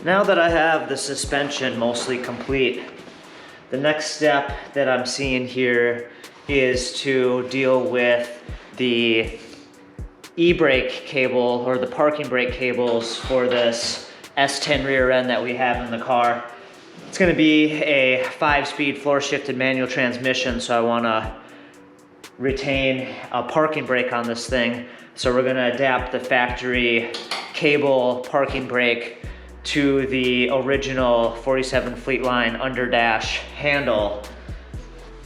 Now that I have the suspension mostly complete, the next step that I'm seeing here is to deal with the e-brake cable or the parking brake cables for this S10 rear end that we have in the car. It's gonna be a 5-speed floor shifted manual transmission, so I wanna retain a parking brake on this thing. So we're gonna adapt the factory cable parking brake to the original 47 Fleetline underdash handle.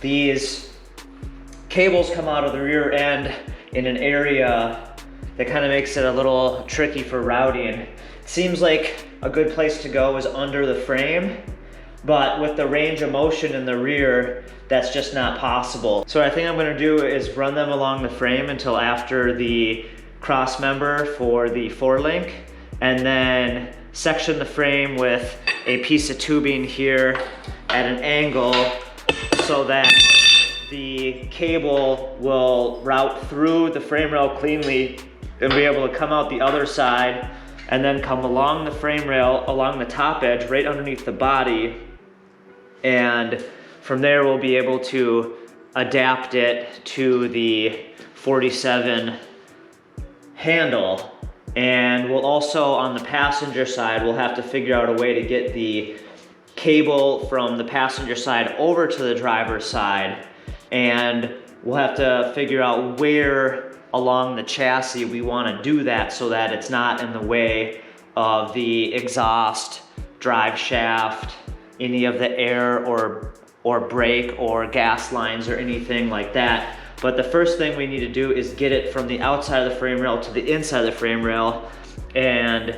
These cables come out of the rear end in an area that kind of makes it a little tricky for routing. It seems like a good place to go is under the frame, but with the range of motion in the rear, that's just not possible. So what I think I'm gonna do is run them along the frame until after the cross member for the 4-link, and then section the frame with a piece of tubing here at an angle so that the cable will route through the frame rail cleanly and be able to come out the other side and then come along the frame rail, along the top edge, right underneath the body. And from there, we'll be able to adapt it to the 47 handle. And we'll also, on the passenger side, we'll have to figure out a way to get the cable from the passenger side over to the driver's side. And we'll have to figure out where along the chassis we want to do that so that it's not in the way of the exhaust, drive shaft, any of the air or brake or gas lines or anything like that. But the first thing we need to do is get it from the outside of the frame rail to the inside of the frame rail, and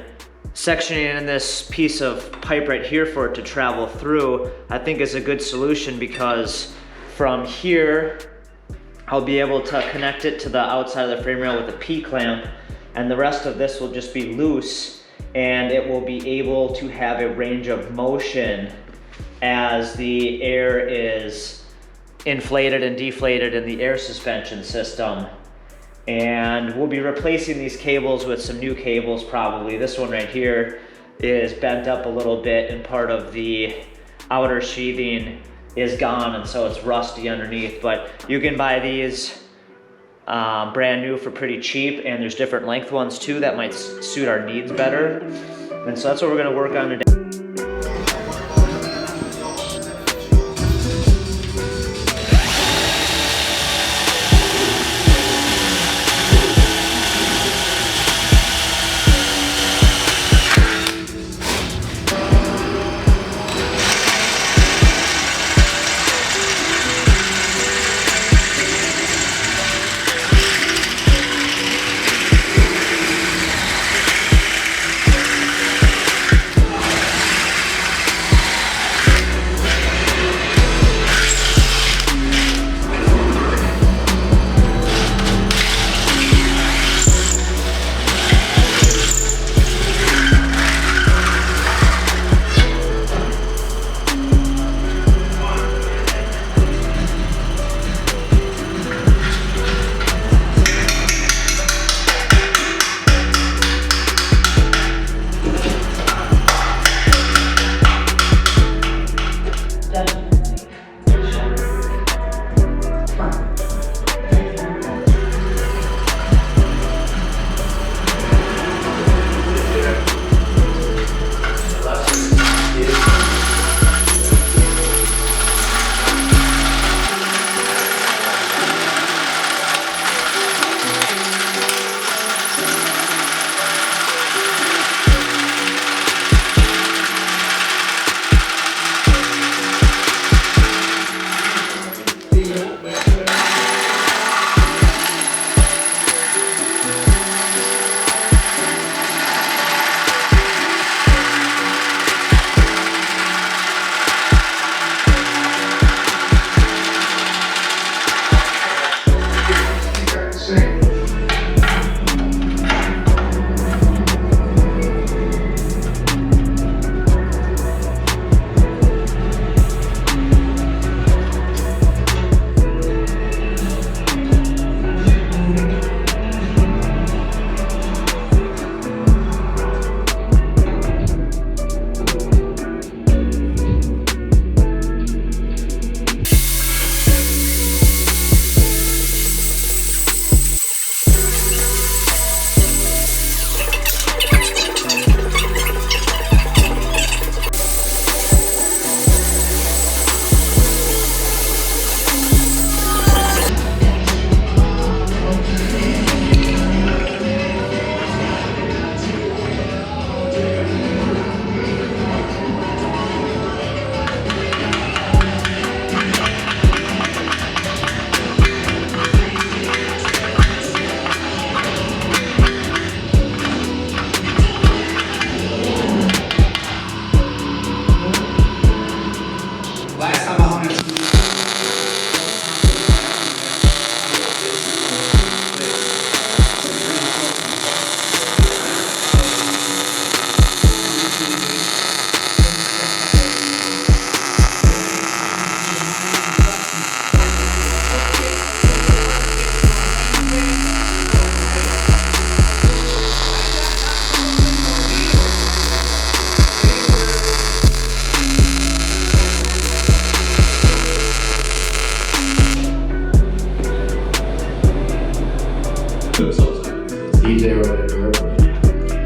sectioning in this piece of pipe right here for it to travel through, I think is a good solution, because from here, I'll be able to connect it to the outside of the frame rail with a P-clamp, and the rest of this will just be loose, and it will be able to have a range of motion as the air is inflated and deflated in the air suspension system. And we'll be replacing these cables with some new cables probably. This one right here is bent up a little bit and part of the outer sheathing is gone, and so it's rusty underneath. But you can buy these brand new for pretty cheap, and there's different length ones too that might suit our needs better. And so that's what we're gonna work on today.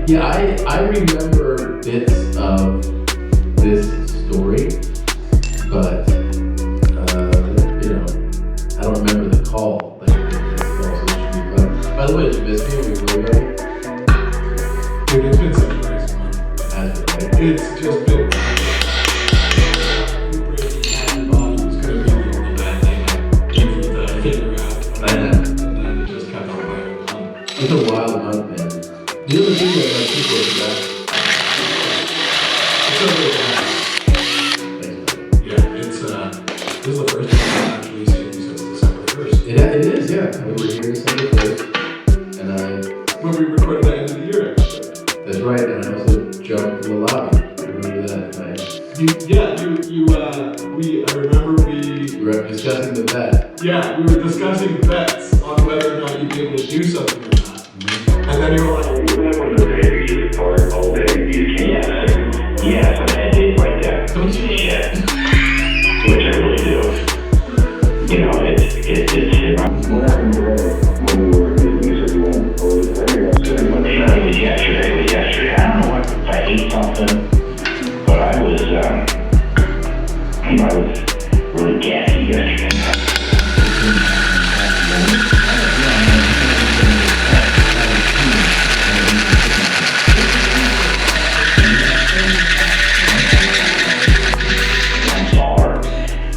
Yeah, I remember bits of this story, but you know, I don't remember the call. Like, the call, so it should be fun. By the way, did you miss me? Are we really ready? Dude, it's been such a crazy month. It has been, right? It's just been. The body was gonna be the only bad thing I needed to figure out. I know. And then it just kept on going. It's a wild month, man. The other thing that I think was that. It's over the Yeah, it's this is the first time I've actually seen you since December 1st. It is, yeah. We were here December 1st, and When we recorded that end of the year, actually. that's right, and I also jumped to the lobby. Remember that night? I remember We were discussing the bet. we were discussing bets on whether or not you'd be able to do something or not. And then you were like, Yes, I've had days like that. Don't give a shit. Which I really do. You know, what happened today when you said you won't hold it? It was yesterday. I don't know if I ate something, but I was really gassy yesterday.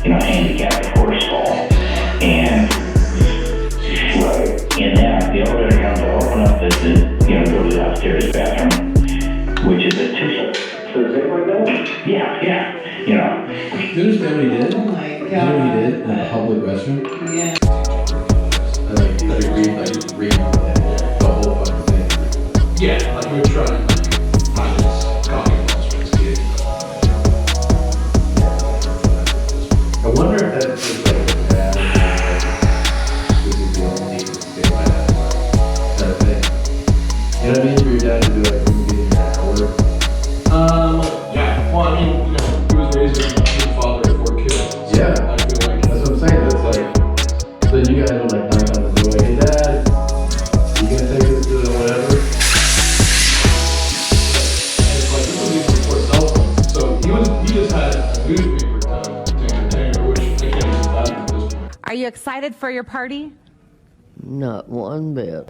Handicapped horse stall, and in that the elevator comes to open up go to the upstairs bathroom, which is a two. So is it like that? Yeah. Do you understand what he did? Oh my You know what he did in a public restroom? Yeah. And like, he read the whole fucking thing. yeah, like we were trying to find this coffee balls for this kid. I wonder if that's just like a bad this is the only thing to stay by that thing. You know what I mean? For your dad to be like, we can get an hour. Yeah. Well, I mean, he was raised as a father of 4 kids. So Yeah. I feel like That's what I'm saying. That's like, so you guys are like knocking on the door, like, hey dad, you gonna take us to whatever? it's like this was even before cell phones. So he just had a newspaper to entertain her, which I can't even fathom at this point. Are you excited for your party? Not one bit.